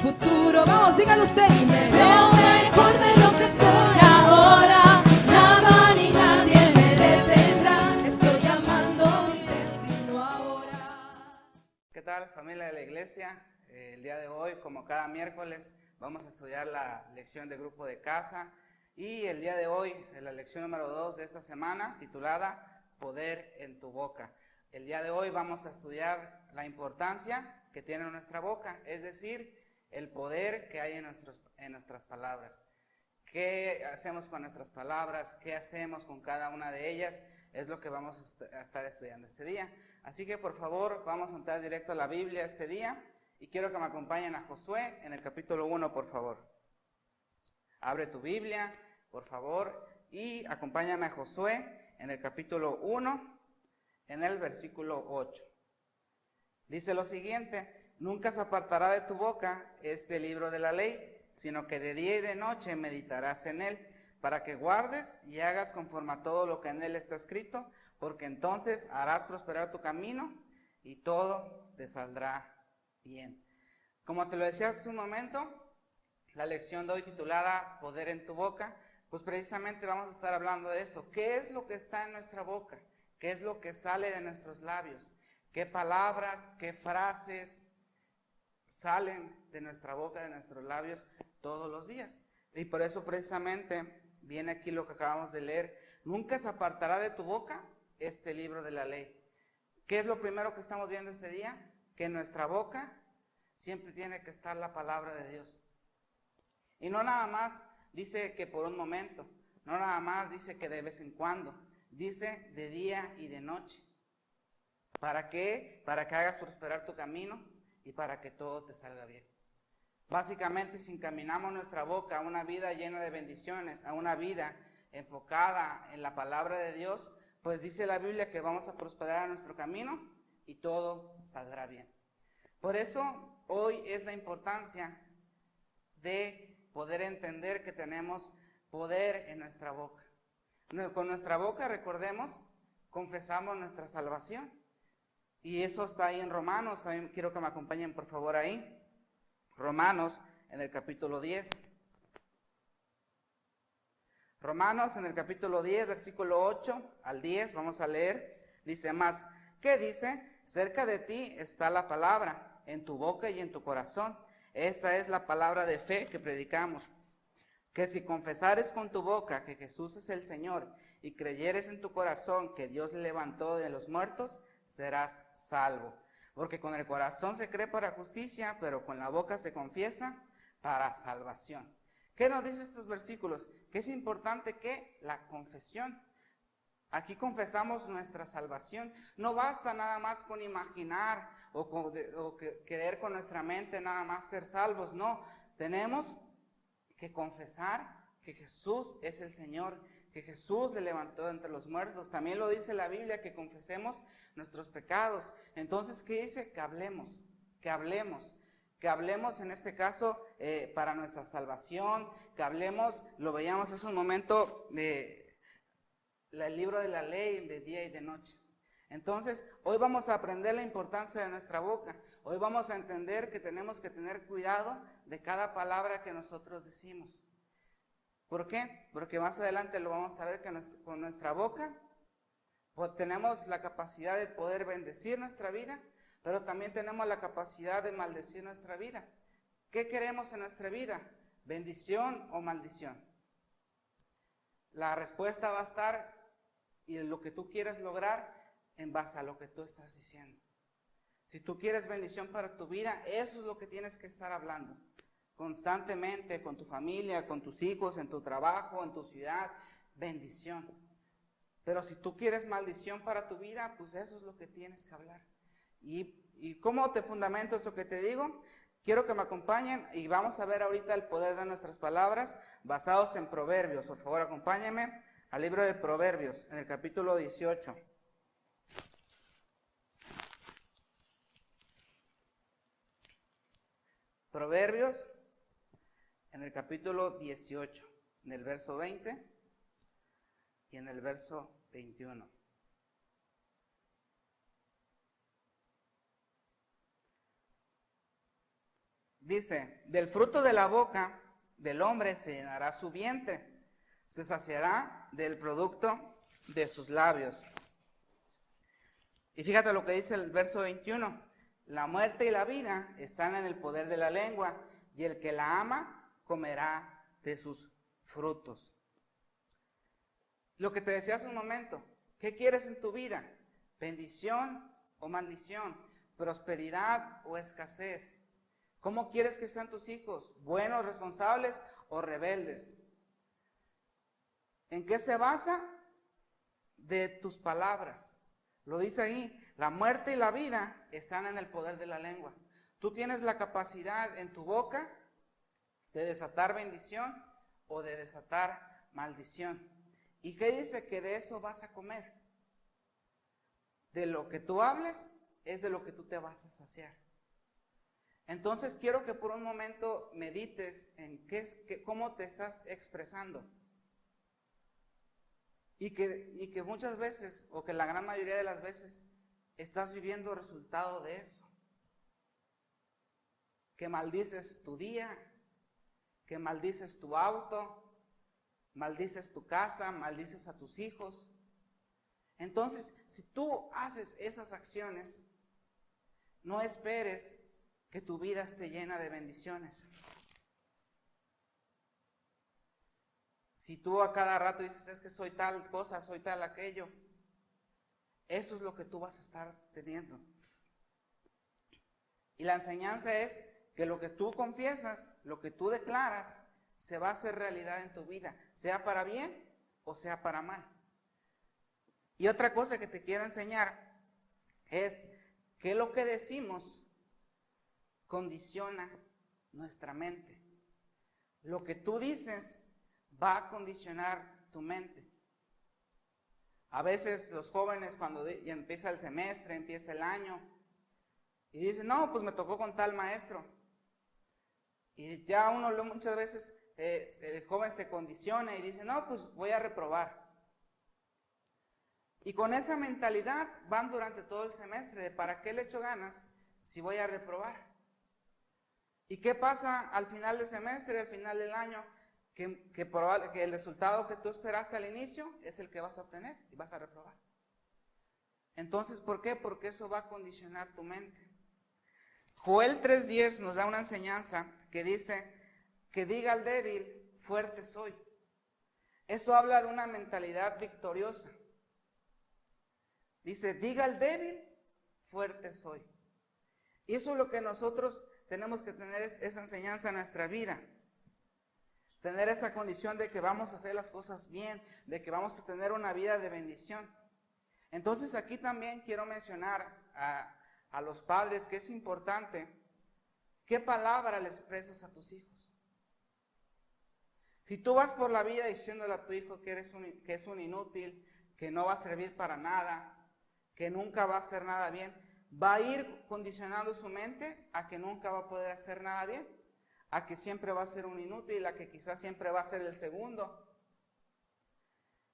futuro. Vamos, díganlo usted. Y me veo mejor de lo que estoy ahora. Nada ni nadie me detendrá. Estoy amando mi destino ahora. ¿Qué tal, familia de la iglesia? El día de hoy, como cada miércoles, vamos a estudiar la lección de grupo de casa. Y el día de hoy, la lección número 2 de esta semana, titulada Poder en tu boca. El día de hoy vamos a estudiar la importancia que tiene nuestra boca, es decir, el poder que hay en nuestras palabras. ¿Qué hacemos con nuestras palabras? ¿Qué hacemos con cada una de ellas? Es lo que vamos a estar estudiando este día. Así que, por favor, vamos a entrar directo a la Biblia este día y quiero que me acompañen a Josué en el capítulo 1, por favor. Abre tu Biblia, por favor, y acompáñame a Josué en el capítulo 1, en el versículo 8. Dice lo siguiente: nunca se apartará de tu boca este libro de la ley, sino que de día y de noche meditarás en él, para que guardes y hagas conforme a todo lo que en él está escrito, porque entonces harás prosperar tu camino y todo te saldrá bien. Como te lo decía hace un momento, la lección de hoy titulada Poder en tu boca, pues precisamente vamos a estar hablando de eso. ¿Qué es lo que está en nuestra boca? ¿Qué es lo que sale de nuestros labios? ¿Qué palabras, qué frases salen de nuestra boca, de nuestros labios todos los días? Y por eso precisamente viene aquí lo que acabamos de leer. Nunca se apartará de tu boca este libro de la ley. ¿Qué es lo primero que estamos viendo este día? Que en nuestra boca siempre tiene que estar la palabra de Dios. Y no nada más dice que por un momento, no nada más dice que de vez en cuando, dice de día y de noche. ¿Para qué? Para que hagas prosperar tu camino y para que todo te salga bien. Básicamente, si encaminamos nuestra boca a una vida llena de bendiciones, a una vida enfocada en la palabra de Dios, pues dice la Biblia que vamos a prosperar nuestro camino y todo saldrá bien. Por eso, hoy es la importancia de poder entender que tenemos poder en nuestra boca. Con nuestra boca, recordemos, confesamos nuestra salvación. Y eso está ahí en Romanos, también quiero que me acompañen por favor ahí. Romanos en el capítulo 10. Romanos en el capítulo 10, versículo 8 al 10, vamos a leer. Dice más, ¿qué dice? Cerca de ti está la palabra, en tu boca y en tu corazón. Esa es la palabra de fe que predicamos. Que si confesares con tu boca que Jesús es el Señor y creyeres en tu corazón que Dios le levantó de los muertos, serás salvo. Porque con el corazón se cree para justicia, pero con la boca se confiesa para salvación. ¿Qué nos dice estos versículos? Que es importante que la confesión. Aquí confesamos nuestra salvación. No basta nada más con imaginar o creer con nuestra mente nada más ser salvos. No, tenemos que confesar que Jesús es el Señor, que Jesús le levantó de entre los muertos. También lo dice la Biblia, que confesemos nuestros pecados. Entonces, ¿qué dice? Que hablemos en este caso para nuestra salvación, que hablemos, lo veíamos hace un momento, el libro de la ley de día y de noche. Entonces, hoy vamos a aprender la importancia de nuestra boca. Hoy vamos a entender que tenemos que tener cuidado de cada palabra que nosotros decimos. ¿Por qué? Porque más adelante lo vamos a ver que con nuestra boca pues, tenemos la capacidad de poder bendecir nuestra vida, pero también tenemos la capacidad de maldecir nuestra vida. ¿Qué queremos en nuestra vida? ¿Bendición o maldición? La respuesta va a estar y lo que tú quieres lograr en base a lo que tú estás diciendo. Si tú quieres bendición para tu vida, eso es lo que tienes que estar hablando constantemente con tu familia, con tus hijos, en tu trabajo, en tu ciudad, bendición. Pero si tú quieres maldición para tu vida, pues eso es lo que tienes que hablar. ¿Y cómo te fundamento eso que te digo? Quiero que me acompañen y vamos a ver ahorita el poder de nuestras palabras basados en Proverbios. Por favor, acompáñenme al libro de Proverbios, en el capítulo 18. Proverbios, en el capítulo 18, en el verso 20 y en el verso 21. dice, del fruto de la boca del hombre se llenará su vientre, se saciará del producto de sus labios. Y fíjate lo que dice el verso 21, la muerte y la vida están en el poder de la lengua, y el que la ama comerá de sus frutos. Lo que te decía hace un momento, ¿qué quieres en tu vida? ¿Bendición o maldición? ¿Prosperidad o escasez? ¿Cómo quieres que sean tus hijos? ¿Buenos, responsables o rebeldes? ¿En qué se basa? De tus palabras. Lo dice ahí, la muerte y la vida están en el poder de la lengua. Tú tienes la capacidad en tu boca de desatar bendición o de desatar maldición. ¿Y qué dice? Que de eso vas a comer. De lo que tú hables es de lo que tú te vas a saciar. Entonces quiero que por un momento medites en cómo te estás expresando. Y que muchas veces, o que la gran mayoría de las veces, estás viviendo resultado de eso. Que maldices tu día, que maldices tu auto, maldices tu casa, maldices a tus hijos. Entonces, si tú haces esas acciones, no esperes que tu vida esté llena de bendiciones. Si tú a cada rato dices, es que soy tal cosa, soy tal aquello, eso es lo que tú vas a estar teniendo. Y la enseñanza es que lo que tú confiesas, lo que tú declaras, se va a hacer realidad en tu vida, sea para bien o sea para mal. Y otra cosa que te quiero enseñar es que lo que decimos condiciona nuestra mente. Lo que tú dices va a condicionar tu mente. A veces los jóvenes cuando ya empieza el semestre, empieza el año, y dicen, no, pues me tocó con tal maestro. Y ya muchas veces el joven se condiciona y dice, no, pues voy a reprobar. Y con esa mentalidad van durante todo el semestre de ¿para qué le echo ganas si voy a reprobar? ¿Y qué pasa al final del semestre, al final del año? Que el resultado que tú esperaste al inicio es el que vas a obtener y vas a reprobar. Entonces, ¿por qué? Porque eso va a condicionar tu mente. Joel 3:10 nos da una enseñanza que dice que diga al débil, fuerte soy. Eso habla de una mentalidad victoriosa. Dice, diga al débil, fuerte soy. Y eso es lo que nosotros tenemos que tener, esa enseñanza en nuestra vida. Tener esa condición de que vamos a hacer las cosas bien, de que vamos a tener una vida de bendición. Entonces aquí también quiero mencionar a los padres que es importante qué palabra le expresas a tus hijos. Si tú vas por la vida diciéndole a tu hijo que es un inútil, que no va a servir para nada, que nunca va a hacer nada bien, va a ir condicionando su mente a que nunca va a poder hacer nada bien, a que siempre va a ser un inútil, a que quizás siempre va a ser el segundo.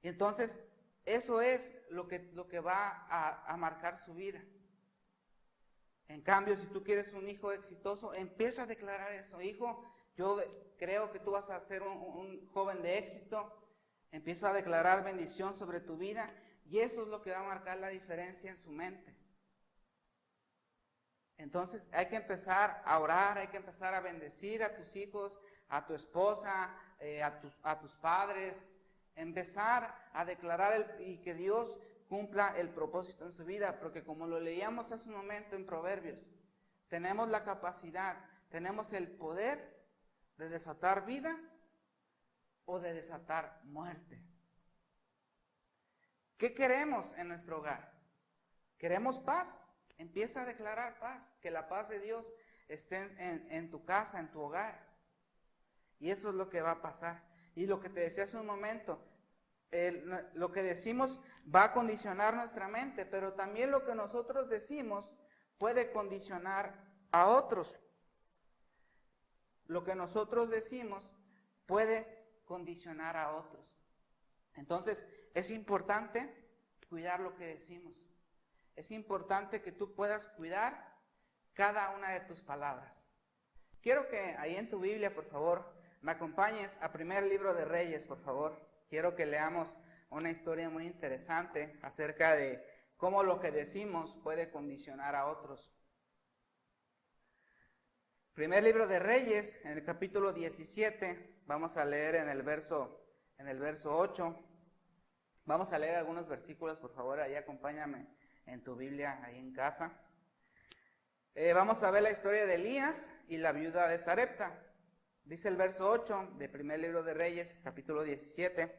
Y entonces eso es lo que va a marcar su vida. En cambio, si tú quieres un hijo exitoso, empieza a declarar eso. Hijo, yo creo que tú vas a ser un joven de éxito. Empieza a declarar bendición sobre tu vida y eso es lo que va a marcar la diferencia en su mente. Entonces hay que empezar a orar, hay que empezar a bendecir a tus hijos, a tu esposa, a tus padres. Empezar a declarar y que Dios cumpla el propósito en su vida, porque como lo leíamos hace un momento en Proverbios, tenemos la capacidad, tenemos el poder de desatar vida o de desatar muerte. ¿Qué queremos en nuestro hogar? ¿Queremos paz? Empieza a declarar paz, que la paz de Dios esté en tu casa, en tu hogar. Y eso es lo que va a pasar. Y lo que te decía hace un momento, lo que decimos va a condicionar nuestra mente, pero también lo que nosotros decimos puede condicionar a otros. Lo que nosotros decimos puede condicionar a otros. Entonces, es importante cuidar lo que decimos. Es importante que tú puedas cuidar cada una de tus palabras. Quiero que ahí en tu Biblia, por favor, me acompañes a primer libro de Reyes, por favor. Quiero que leamos una historia muy interesante acerca de cómo lo que decimos puede condicionar a otros. Primer libro de Reyes, en el capítulo 17, vamos a leer en el verso 8. Vamos a leer algunos versículos, por favor, ahí acompáñame en tu Biblia, ahí en casa. Vamos a ver la historia de Elías y la viuda de Sarepta. Dice el verso 8 del primer libro de Reyes, capítulo 17.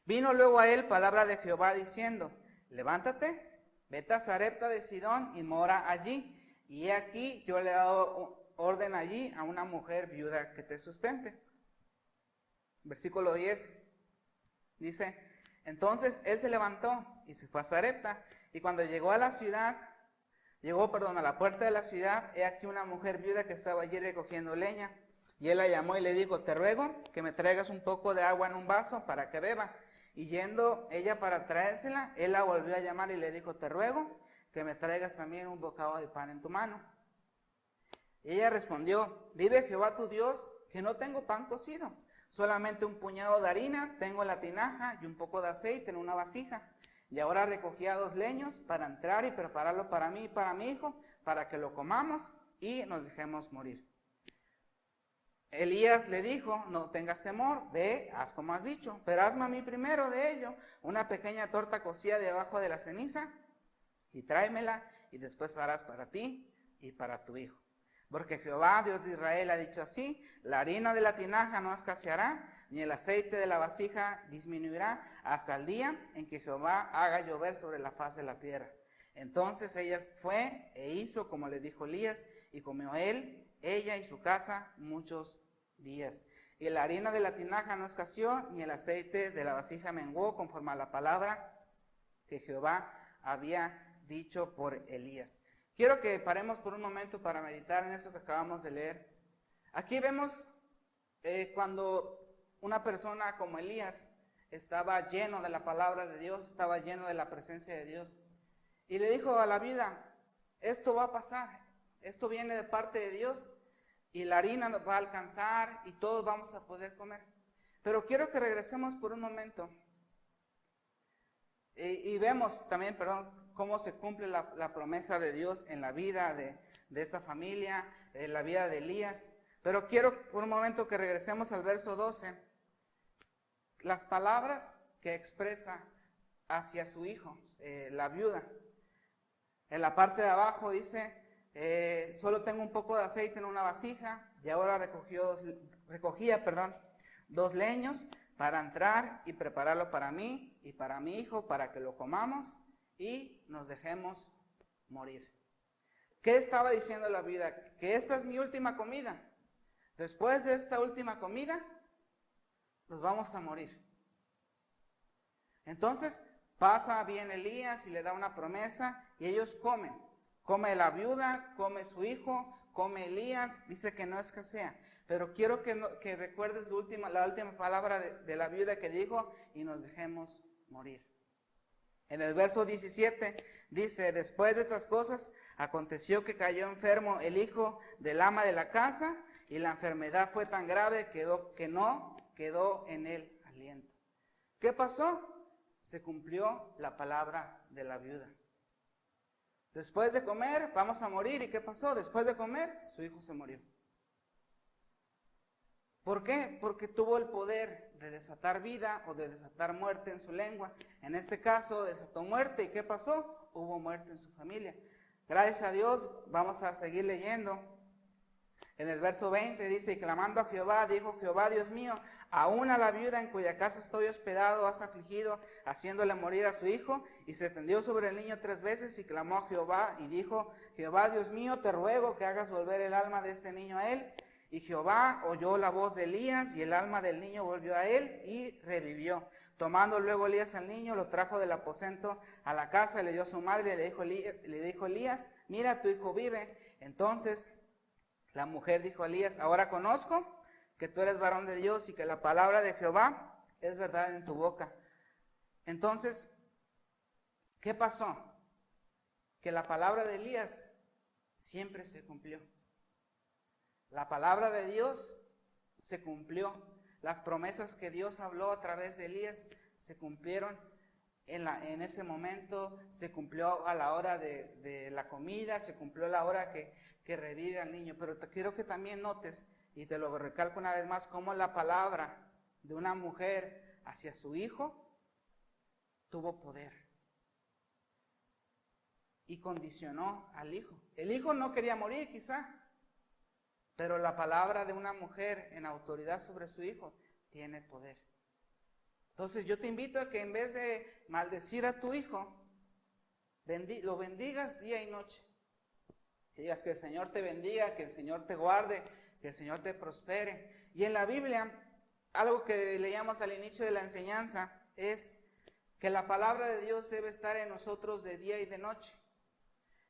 Vino luego a él palabra de Jehová diciendo, levántate, vete a Sarepta de Sidón y mora allí. Y he aquí, yo le he dado orden allí a una mujer viuda que te sustente. Versículo 10 dice, entonces él se levantó y se fue a Sarepta. Y cuando llegó a la puerta de la ciudad, he aquí una mujer viuda que estaba allí recogiendo leña. Y él la llamó y le dijo, te ruego que me traigas un poco de agua en un vaso para que beba. Y yendo ella para traérsela, él la volvió a llamar y le dijo, te ruego que me traigas también un bocado de pan en tu mano. Y ella respondió, vive Jehová tu Dios, que no tengo pan cocido, solamente un puñado de harina tengo en la tinaja y un poco de aceite en una vasija. Y ahora recogía 2 leños para entrar y prepararlo para mí y para mi hijo, para que lo comamos y nos dejemos morir. Elías le dijo, no tengas temor, ve, haz como has dicho, pero hazme a mí primero de ello una pequeña torta cocida debajo de la ceniza, y tráemela, y después harás para ti y para tu hijo. Porque Jehová, Dios de Israel, ha dicho así, la harina de la tinaja no escaseará, ni el aceite de la vasija disminuirá, hasta el día en que Jehová haga llover sobre la faz de la tierra. Entonces ella fue e hizo como le dijo Elías, y comió él, ella y su casa muchos días. Y la harina de la tinaja no escaseó, ni el aceite de la vasija menguó, conforme a la palabra que Jehová había dicho por Elías. Quiero que paremos por un momento para meditar en eso que acabamos de leer. Aquí vemos cuando una persona como Elías estaba lleno de la palabra de Dios, estaba lleno de la presencia de Dios. Y le dijo a la viuda, esto va a pasar, esto viene de parte de Dios y la harina nos va a alcanzar y todos vamos a poder comer. Pero quiero que regresemos por un momento y vemos también, cómo se cumple la promesa de Dios en la vida de esta familia, en la vida de Elías. Pero quiero por un momento que regresemos al verso 12. Las palabras que expresa hacia su hijo, la viuda. En la parte de abajo dice, solo tengo un poco de aceite en una vasija y ahora recogía 2 leños para entrar y prepararlo para mí y para mi hijo, para que lo comamos y nos dejemos morir. ¿Qué estaba diciendo la viuda? Que esta es mi última comida. Después de esta última comida, nos vamos a morir. Entonces pasa bien Elías y le da una promesa y ellos comen. Come la viuda, come su hijo, come Elías, dice que no escasea. Pero quiero que recuerdes la última palabra de la viuda que dijo, y nos dejemos morir. En el verso 17 dice, después de estas cosas, aconteció que cayó enfermo el hijo del ama de la casa, y la enfermedad fue tan grave que no quedó en él aliento. ¿Qué pasó? Se cumplió la palabra de la viuda. Después de comer, vamos a morir. ¿Y qué pasó? Después de comer, su hijo se murió. ¿Por qué? Porque tuvo el poder de desatar vida o de desatar muerte en su lengua. En este caso, desató muerte. ¿Y qué pasó? Hubo muerte en su familia. Gracias a Dios, vamos a seguir leyendo. En el verso 20 dice, y clamando a Jehová, dijo Jehová, Dios mío, aún a la viuda en cuya casa estoy hospedado has afligido, haciéndole morir a su hijo. Y se tendió sobre el niño 3 veces y clamó a Jehová y dijo, Jehová, Dios mío, te ruego que hagas volver el alma de este niño a él. Y Jehová oyó la voz de Elías y el alma del niño volvió a él y revivió. Tomando luego Elías al niño, lo trajo del aposento a la casa, le dio a su madre y le dijo Elías, mira, tu hijo vive. Entonces la mujer dijo a Elías, ahora conozco que tú eres varón de Dios y que la palabra de Jehová es verdad en tu boca. Entonces, ¿qué pasó? Que la palabra de Elías siempre se cumplió. La palabra de Dios se cumplió. Las promesas que Dios habló a través de Elías se cumplieron en ese momento, se cumplió a la hora de la comida, se cumplió a la hora que revive al niño. Pero te quiero que también notes, y te lo recalco una vez más, cómo la palabra de una mujer hacia su hijo tuvo poder y condicionó al hijo. El hijo no quería morir quizá, pero la palabra de una mujer en autoridad sobre su hijo tiene poder. Entonces yo te invito a que en vez de maldecir a tu hijo, lo bendigas día y noche. Que digas que el Señor te bendiga, que el Señor te guarde, que el Señor te prospere. Y en la Biblia, algo que leíamos al inicio de la enseñanza es que la palabra de Dios debe estar en nosotros de día y de noche.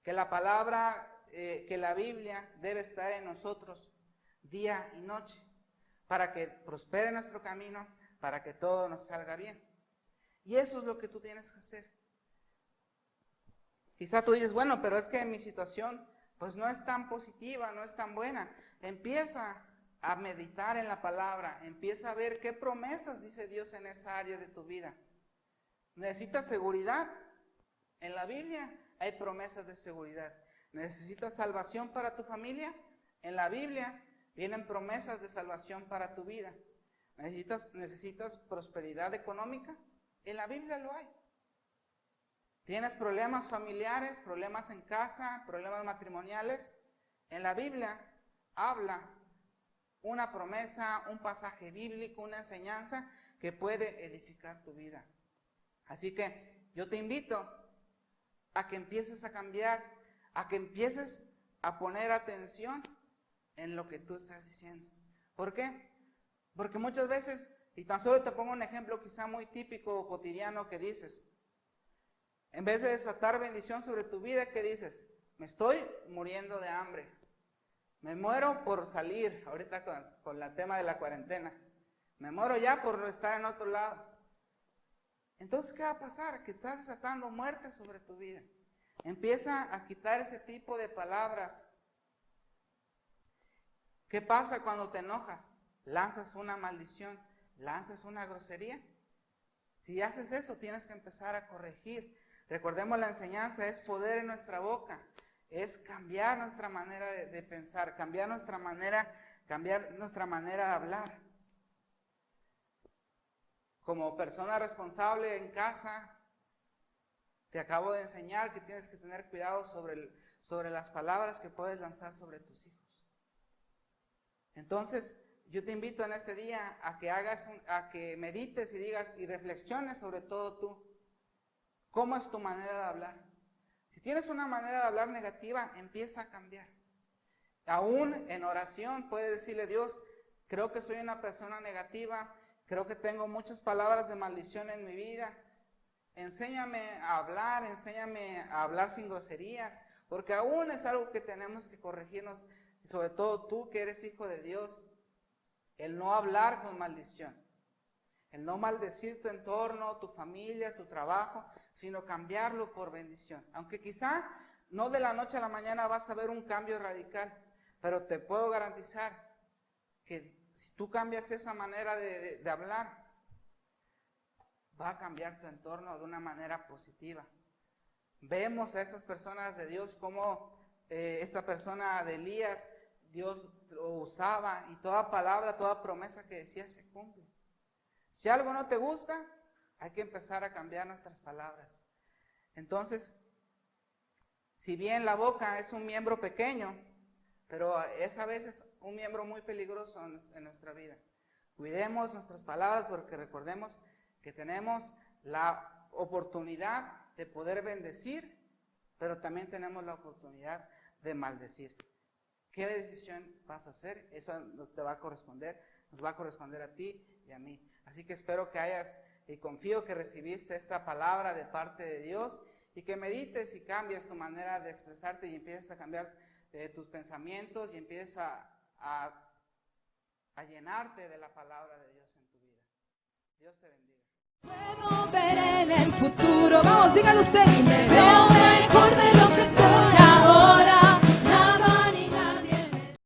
Que la palabra, que la Biblia debe estar en nosotros día y noche, para que prospere nuestro camino, para que todo nos salga bien. Y eso es lo que tú tienes que hacer. Quizá tú dices, bueno, pero es que mi situación pues no es tan positiva, no es tan buena. Empieza a meditar en la palabra, empieza a ver qué promesas dice Dios en esa área de tu vida. ¿Necesitas seguridad? En la Biblia hay promesas de seguridad. ¿Necesitas salvación para tu familia? En la Biblia vienen promesas de salvación para tu vida. ¿Necesitas prosperidad económica? En la Biblia lo hay. ¿Tienes problemas familiares, problemas en casa, problemas matrimoniales? En la Biblia habla una promesa, un pasaje bíblico, una enseñanza que puede edificar tu vida. Así que yo te invito a que empieces a cambiar, a que empieces a poner atención en lo que tú estás diciendo. ¿Por qué? Porque muchas veces, y tan solo te pongo un ejemplo quizá muy típico o cotidiano que dices, en vez de desatar bendición sobre tu vida, ¿qué dices? Me estoy muriendo de hambre. Me muero por salir, ahorita con el tema de la cuarentena. Me muero ya por estar en otro lado. Entonces, ¿qué va a pasar? Que estás desatando muerte sobre tu vida. Empieza a quitar ese tipo de palabras. ¿Qué pasa cuando te enojas? Lanzas una maldición, lanzas una grosería. Si haces eso, tienes que empezar a corregir. Recordemos, la enseñanza es poder en nuestra boca, es cambiar nuestra manera de pensar, cambiar nuestra manera de hablar. Como persona responsable en casa, te acabo de enseñar que tienes que tener cuidado sobre las palabras que puedes lanzar sobre tus hijos. Entonces, yo te invito en este día a que medites y digas y reflexiones sobre todo tú. ¿Cómo es tu manera de hablar? Si tienes una manera de hablar negativa, empieza a cambiar. Aún en oración puedes decirle, Dios, creo que soy una persona negativa, creo que tengo muchas palabras de maldición en mi vida. Enséñame a hablar sin groserías, porque aún es algo que tenemos que corregirnos, y sobre todo tú que eres hijo de Dios, el no hablar con maldición. El no maldecir tu entorno, tu familia, tu trabajo, sino cambiarlo por bendición. Aunque quizá no de la noche a la mañana vas a ver un cambio radical, pero te puedo garantizar que si tú cambias esa manera de hablar, va a cambiar tu entorno de una manera positiva. Vemos a estas personas de Dios como esta persona de Elías, Dios lo usaba y toda palabra, toda promesa que decía se cumple. Si algo no te gusta, hay que empezar a cambiar nuestras palabras. Entonces, si bien la boca es un miembro pequeño, pero es a veces un miembro muy peligroso en nuestra vida. Cuidemos nuestras palabras porque recordemos que tenemos la oportunidad de poder bendecir, pero también tenemos la oportunidad de maldecir. ¿Qué decisión vas a hacer? Eso nos va a corresponder a ti y a mí. Así que espero que hayas y confío que recibiste esta palabra de parte de Dios y que medites y cambies tu manera de expresarte y empieces a cambiar tus pensamientos y empieces a llenarte de la palabra de Dios en tu vida. Dios te bendiga. Puedo ver en el futuro, vamos, dígalo usted, y me veo mejor de